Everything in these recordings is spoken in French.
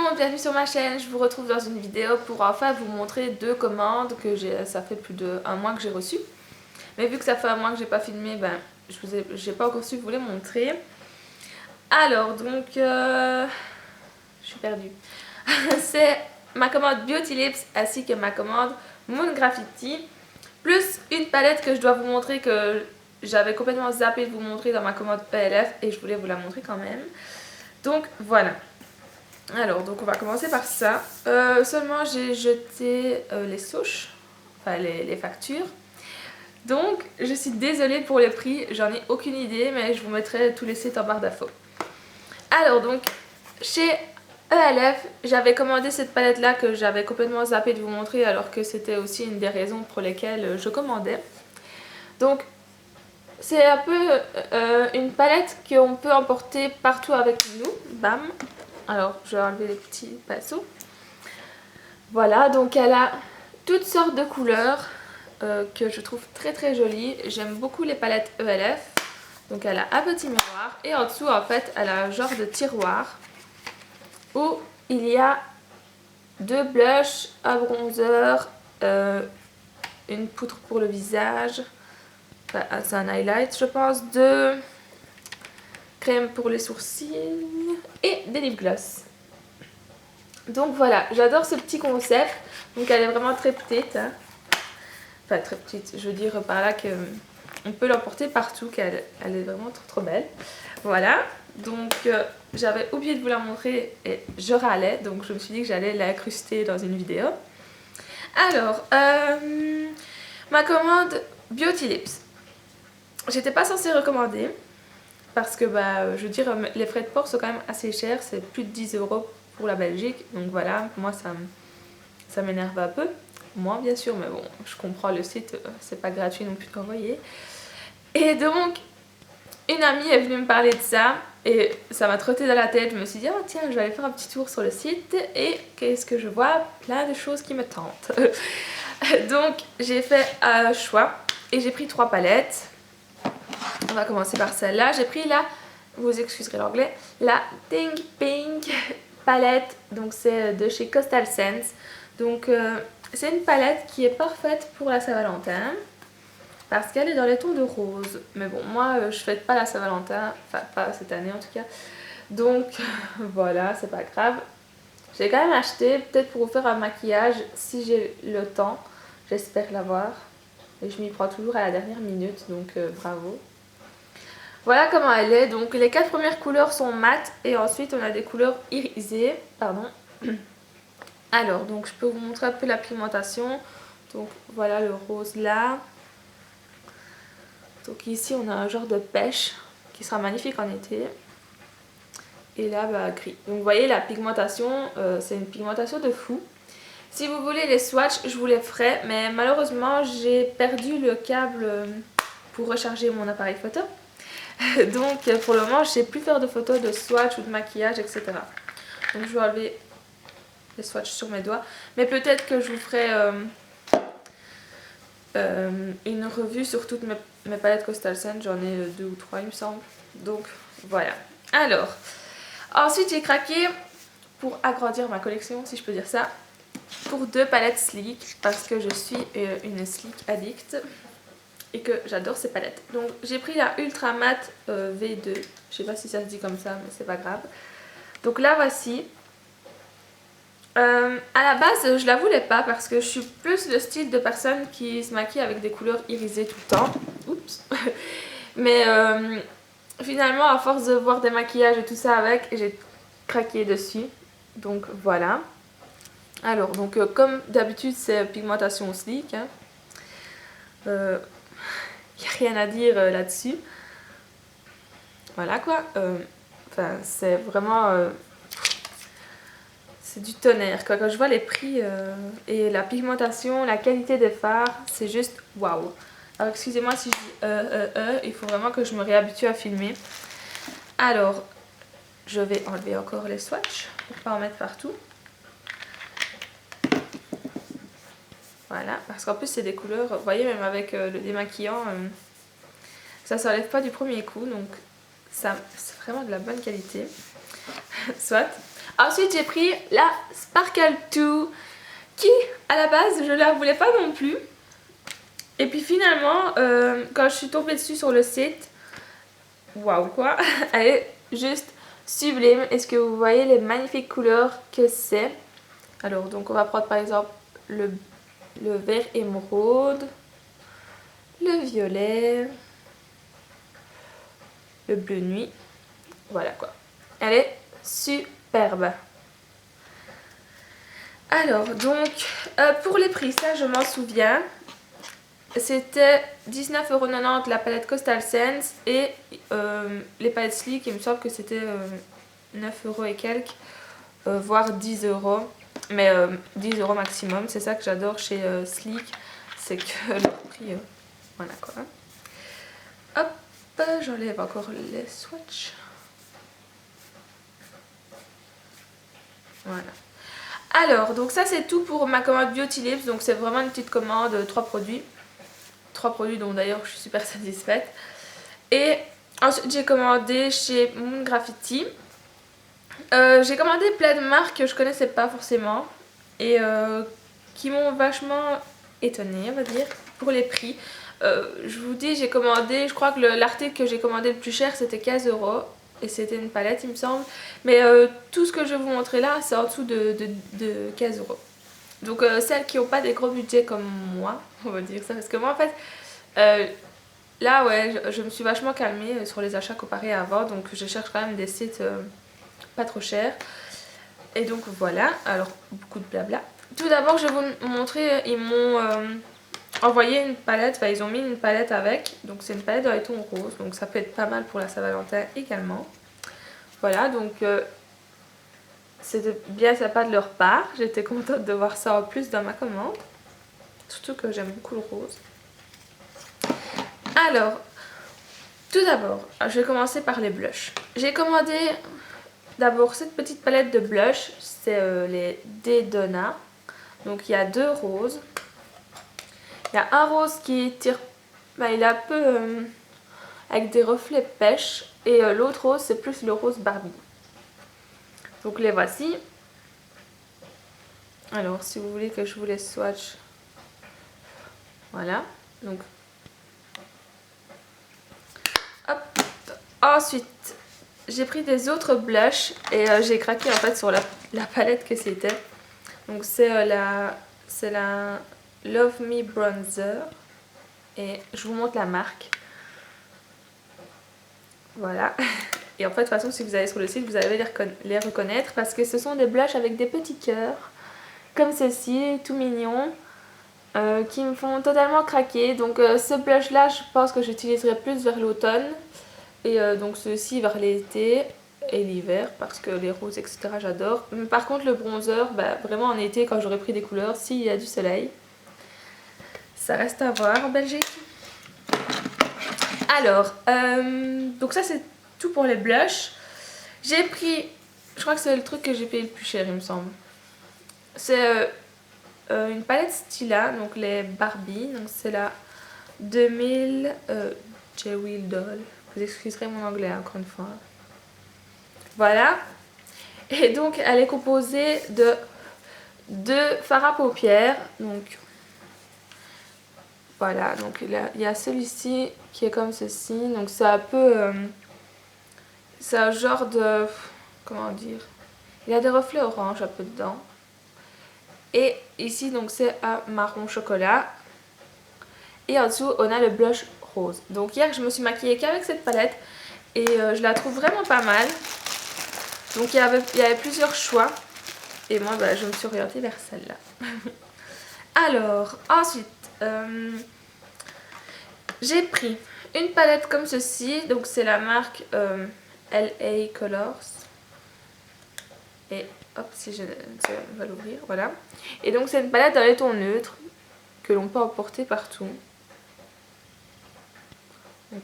monde, bienvenue sur ma chaîne. Je vous retrouve dans une vidéo pour enfin vous montrer deux commandes que ça fait plus d'un mois que j'ai reçues. Mais vu que ça fait un mois que j'ai pas filmé, ben j'ai pas encore su vous les montrer. Alors donc je suis perdue. C'est ma commande Beauty Lips ainsi que ma commande Moon Graffiti, plus une palette que je dois vous montrer que j'avais complètement zappé de vous montrer dans ma commande ELF et je voulais vous la montrer quand même. Donc voilà. Alors, donc on va commencer par ça. Seulement j'ai jeté les souches, enfin les factures. Donc je suis désolée pour les prix, j'en ai aucune idée, mais je vous mettrai tous les sites en barre d'infos. Alors donc, chez ELF, j'avais commandé cette palette là que j'avais complètement zappé de vous montrer alors que c'était aussi une des raisons pour lesquelles je commandais. Donc c'est un peu une palette qu'on peut emporter partout avec nous, bam. Alors, je vais enlever les petits pinceaux. Voilà, donc elle a toutes sortes de couleurs que je trouve très très jolies. J'aime beaucoup les palettes ELF. Donc elle a un petit miroir et en dessous en fait elle a un genre de tiroir où il y a deux blushs, un bronzer, une poudre pour le visage, enfin c'est un highlight je pense, deux crèmes pour les sourcils et des lip gloss. Donc voilà, j'adore ce petit concept. Donc elle est vraiment très petite, hein. Enfin très petite, je veux dire par là que on peut l'emporter partout, qu'elle est vraiment trop belle. Voilà, donc j'avais oublié de vous la montrer et je râlais, donc je me suis dit que j'allais l'incruster dans une vidéo. Alors, ma commande Beauty Lips. J'étais pas censée recommander parce que je veux dire les frais de port sont quand même assez chers, c'est plus de 10 € pour la Belgique, donc voilà, moi ça m'énerve un peu, moi bien sûr, mais bon, je comprends le site, c'est pas gratuit non plus d'envoyer. Et donc, une amie est venue me parler de ça, et ça m'a trotté dans la tête, je me suis dit, oh tiens, je vais aller faire un petit tour sur le site, et qu'est-ce que je vois? Plein de choses qui me tentent. Donc, j'ai fait un choix, et j'ai pris 3 palettes. On va commencer par celle-là, j'ai pris la, vous excuserez l'anglais, la Think Pink palette, donc c'est de chez Coastal Scents. Donc c'est une palette qui est parfaite pour la Saint-Valentin parce qu'elle est dans les tons de rose. Mais bon, moi je fête pas la Saint-Valentin, enfin pas cette année en tout cas. Donc voilà, c'est pas grave. J'ai quand même acheté, peut-être pour vous faire un maquillage si j'ai le temps. J'espère l'avoir. Et je m'y prends toujours à la dernière minute, donc bravo. Voilà comment elle est. Donc les 4 premières couleurs sont mates et ensuite on a des couleurs irisées. Pardon. Alors donc je peux vous montrer un peu la pigmentation. Donc voilà le rose là. Donc ici on a un genre de pêche qui sera magnifique en été. Et là gris. Donc vous voyez la pigmentation, c'est une pigmentation de fou. Si vous voulez les swatchs, je vous les ferai. Mais malheureusement j'ai perdu le câble pour recharger mon appareil photo. Donc pour le moment je sais plus faire de photos de swatch ou de maquillage, etc. Donc je vais enlever les swatchs sur mes doigts, mais peut-être que je vous ferai une revue sur toutes mes palettes Coastal Scents. J'en ai 2 ou 3 il me semble. Donc voilà. Alors ensuite j'ai craqué pour agrandir ma collection, si je peux dire ça, pour 2 palettes Sleek parce que je suis une Sleek addict et que j'adore ces palettes. Donc j'ai pris la Ultra Matte V2, je sais pas si ça se dit comme ça mais c'est pas grave. Donc la voici. À la base je la voulais pas parce que je suis plus le style de personne qui se maquille avec des couleurs irisées tout le temps. Oups. Mais finalement à force de voir des maquillages et tout ça avec, j'ai craqué dessus. Donc voilà. Alors donc comme d'habitude c'est pigmentation Sleek, hein. Il n'y a rien à dire là-dessus. Voilà quoi. Enfin, c'est vraiment... c'est du tonnerre quoi. Quand je vois les prix et la pigmentation, la qualité des fards, c'est juste waouh. Alors excusez-moi si je dis il faut vraiment que je me réhabitue à filmer. Alors, je vais enlever encore les swatchs pour pas en mettre partout. Voilà, parce qu'en plus c'est des couleurs, vous voyez même avec le démaquillant, ça s'enlève pas du premier coup, donc ça c'est vraiment de la bonne qualité. Soit. Ensuite j'ai pris la Sparkle 2 qui à la base je la voulais pas non plus. Et puis finalement quand je suis tombée dessus sur le site, waouh quoi, elle est juste sublime. Est-ce que vous voyez les magnifiques couleurs que c'est? Alors donc on va prendre par exemple le vert émeraude, le violet, le bleu nuit, voilà quoi. Elle est superbe. Alors donc pour les prix, ça je m'en souviens, c'était 19,90€ la palette Coastal Scents et les palettes Sleek, il me semble que c'était 9€ et quelques, voire 10€. Mais 10€ maximum, c'est ça que j'adore chez Sleek, c'est que le prix, voilà quoi. Hop, j'enlève encore les swatchs. Voilà. Alors, donc ça c'est tout pour ma commande Beauty Lips, donc c'est vraiment une petite commande, 3 produits. 3 produits dont d'ailleurs je suis super satisfaite. Et ensuite j'ai commandé chez Moon Graffiti. J'ai commandé plein de marques que je connaissais pas forcément et qui m'ont vachement étonnée, on va dire, pour les prix. Je vous dis, j'ai commandé, je crois que l'article que j'ai commandé le plus cher c'était 15€ et c'était une palette il me semble. Mais tout ce que je vais vous montrer là c'est en dessous de 15€. Donc celles qui n'ont pas des gros budgets comme moi, on va dire ça, parce que moi en fait, là ouais, je me suis vachement calmée sur les achats comparé à avant, donc je cherche quand même des sites pas trop chers. Et donc voilà, alors beaucoup de blabla. Tout d'abord je vais vous montrer, ils m'ont envoyé une palette, enfin ils ont mis une palette avec, donc c'est une palette dans les tons roses, donc ça peut être pas mal pour la Saint-Valentin également. Voilà, donc c'était bien sympa de leur part, j'étais contente de voir ça en plus dans ma commande, surtout que j'aime beaucoup le rose. Alors, tout d'abord, je vais commencer par les blushs. J'ai commandé d'abord cette petite palette de blush, c'est les Dedonna. Donc il y a 2 roses. Il y a un rose qui tire, bah, il est un peu avec des reflets pêche. Et l'autre rose c'est plus le rose Barbie. Donc les voici. Alors si vous voulez que je vous les swatch. Voilà. Donc hop. Ensuite j'ai pris des autres blushs et j'ai craqué en fait sur la palette que c'était. Donc c'est la Love Me Bronzer et je vous montre la marque. Voilà. Et en fait de toute façon si vous allez sur le site vous allez les reconnaître parce que ce sont des blushs avec des petits cœurs comme ceci, tout mignon, qui me font totalement craquer. Donc ce blush là je pense que j'utiliserai plus vers l'automne et donc ceux-ci vers l'été et l'hiver parce que les roses etc j'adore. Par contre le bronzer, bah, vraiment en été quand j'aurai pris des couleurs, s'il y a du soleil. Ça reste à voir en Belgique. Alors, donc ça c'est tout pour les blushs. J'ai pris, je crois que c'est le truc que j'ai payé le plus cher il me semble. C'est une palette Stila, donc les Barbie. Donc c'est la 2000 Jewel Doll. Vous excuserez mon anglais encore une fois. Voilà. Et donc elle est composée de 2 fards à paupières. Donc voilà, donc il y a celui-ci qui est comme ceci. Donc c'est un peu... c'est un genre de... comment dire? Il y a des reflets orange un peu dedans. Et ici donc c'est un marron chocolat. Et en dessous on a le blush rose. Donc hier je me suis maquillée qu'avec cette palette. Et je la trouve vraiment pas mal. Donc il y avait plusieurs choix. Et moi bah, je me suis orientée vers celle-là. Alors ensuite... j'ai pris une palette comme ceci, donc c'est la marque LA Colors. Et hop, si je vais l'ouvrir, voilà. Et donc c'est une palette dans les tons neutres que l'on peut emporter partout. Donc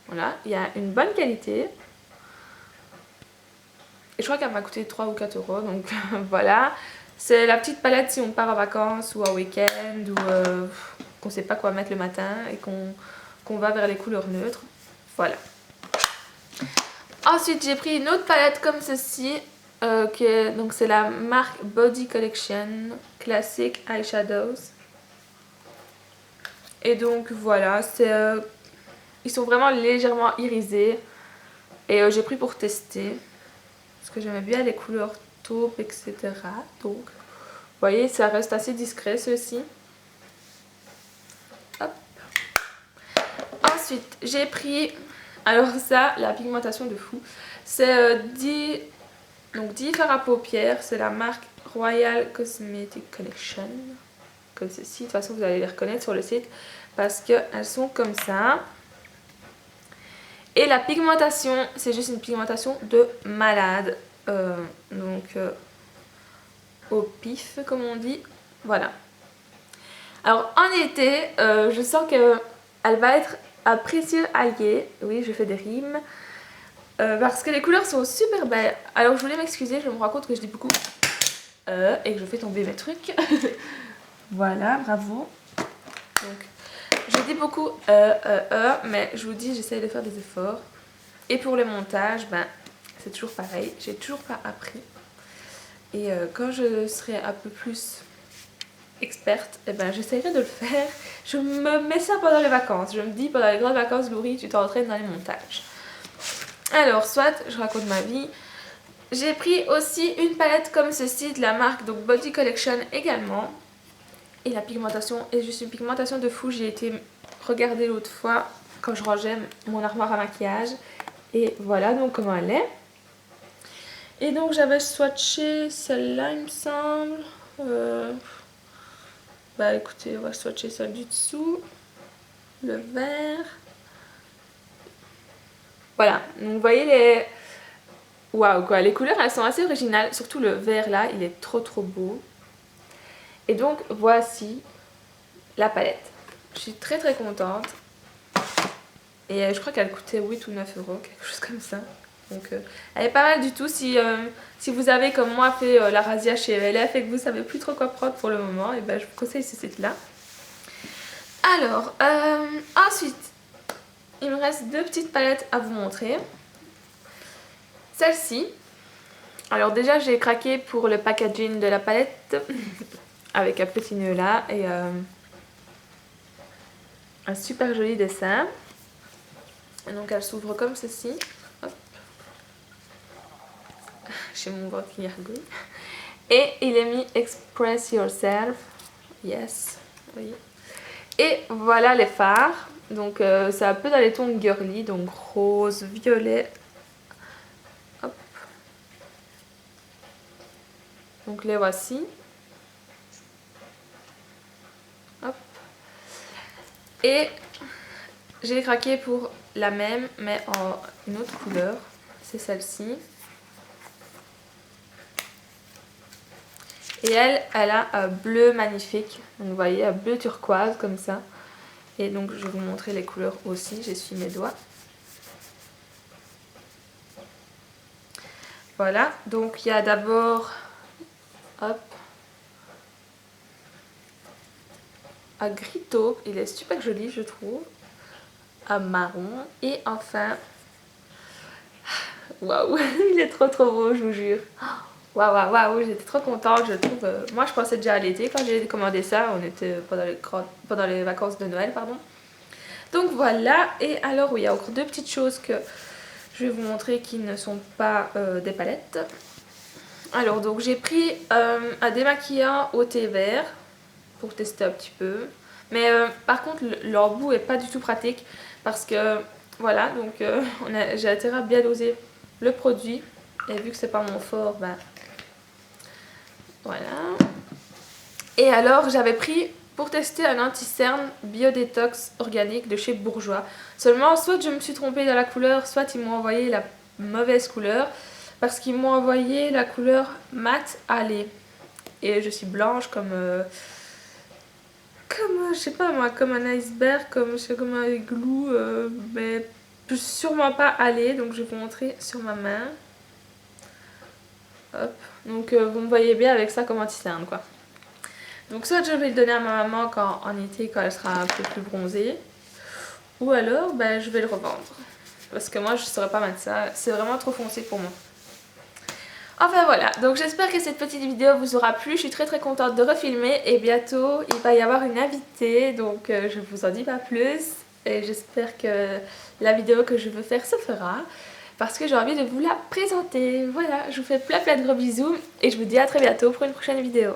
voilà, il y a une bonne qualité. Et je crois qu'elle m'a coûté 3 ou 4 €, donc voilà. C'est la petite palette si on part en vacances ou en week-end ou qu'on ne sait pas quoi mettre le matin et qu'on va vers les couleurs neutres. Voilà. Ensuite j'ai pris une autre palette comme ceci. Donc c'est la marque Body Collection Classic Eyeshadows. Et donc voilà, ils sont vraiment légèrement irisés. Et j'ai pris pour tester. Parce que j'aimais bien les couleurs taupes, etc. Donc, vous voyez, ça reste assez discret ceci. Hop. Ensuite, j'ai pris... Alors ça, la pigmentation de fou. C'est donc 10 fards à paupières. C'est la marque Royal Cosmetic Collection. Comme ceci. De toute façon, vous allez les reconnaître sur le site. Parce qu'elles sont comme ça. Et la pigmentation, c'est juste une pigmentation de malade. Au pif, comme on dit. Voilà. Alors, en été, je sens qu'elle va être un précieux allié. Oui, je fais des rimes. Parce que les couleurs sont super belles. Alors, je voulais m'excuser, je me rends compte que je dis beaucoup et que je fais tomber mes trucs. Voilà, bravo. Donc, je dis beaucoup mais je vous dis, j'essaye de faire des efforts. Et pour le montage, c'est toujours pareil. J'ai toujours pas appris. Et quand je serai un peu plus experte, j'essaierai de le faire. Je me mets ça pendant les vacances. Je me dis, pendant les grandes vacances, Laurie, tu t'entraînes dans les montages. Alors, soit, je raconte ma vie. J'ai pris aussi une palette comme ceci de la marque donc Body Collection également. Et la pigmentation est juste une pigmentation de fou. J'ai été regarder l'autre fois quand je rangeais mon armoire à maquillage. Et voilà donc comment elle est. Et donc j'avais swatché celle-là, il me semble. Écoutez, on va swatcher celle du dessous. Le vert. Voilà, donc vous voyez les... Waouh quoi, les couleurs elles sont assez originales. Surtout le vert là, il est trop beau. Et donc voici la palette. Je suis très contente. Et je crois qu'elle coûtait 8 ou 9 euros, quelque chose comme ça. Donc elle est pas mal du tout. Si vous avez comme moi fait la razzia chez ELF et que vous savez plus trop quoi prendre pour le moment, et je vous conseille ce site là. Alors ensuite il me reste deux petites palettes à vous montrer. Celle-ci, alors déjà j'ai craqué pour le packaging de la palette avec un petit nœud là et un super joli dessin. Et donc elle s'ouvre comme ceci. Hop. J'ai mon ventre qui gargouille. Et il est mis Express Yourself. Yes. Oui. Et voilà les fards. Donc c'est un peu dans les tons girly. Donc rose, violet. Hop. Donc les voici. Hop. Et j'ai craqué pour la même mais en une autre couleur. C'est celle-ci. Et elle a un bleu magnifique. Donc vous voyez, un bleu turquoise comme ça. Et donc je vais vous montrer les couleurs aussi. J'essuie mes doigts. Voilà. Donc il y a d'abord... Hop. Un gris taupe. Il est super joli je trouve. Un marron. Et enfin... Waouh, il est trop beau je vous jure. Waouh, j'étais trop contente, je trouve. Moi, je pensais déjà à l'été quand j'ai commandé ça. On était pendant les vacances de Noël, pardon. Donc voilà. Et alors, oui, il y a encore deux petites choses que je vais vous montrer qui ne sont pas des palettes. Alors, donc j'ai pris un démaquillant au thé vert pour tester un petit peu. Mais par contre, l'embout est pas du tout pratique parce que voilà. Donc j'ai intérêt à bien doser le produit. Et vu que c'est pas mon fort, voilà. Et alors j'avais pris pour tester un anti-cerne biodétox organique de chez Bourjois. Seulement soit je me suis trompée dans la couleur, soit ils m'ont envoyé la mauvaise couleur. Parce qu'ils m'ont envoyé la couleur mat allée. Et je suis blanche comme je sais pas moi, comme un iceberg, comme un igloo. Mais sûrement pas allée. Donc je vais vous montrer sur ma main. Hop. Donc vous me voyez bien avec ça comme anti-cerne quoi. Donc soit je vais le donner à ma maman en été quand elle sera un peu plus bronzée. Ou alors je vais le revendre. Parce que moi je ne saurais pas mettre ça. C'est vraiment trop foncé pour moi. Enfin voilà, donc j'espère que cette petite vidéo vous aura plu, je suis très contente de refilmer et bientôt il va y avoir une invitée, donc je vous en dis pas plus et j'espère que la vidéo que je veux faire se fera parce que j'ai envie de vous la présenter. Voilà, je vous fais plein de gros bisous et je vous dis à très bientôt pour une prochaine vidéo.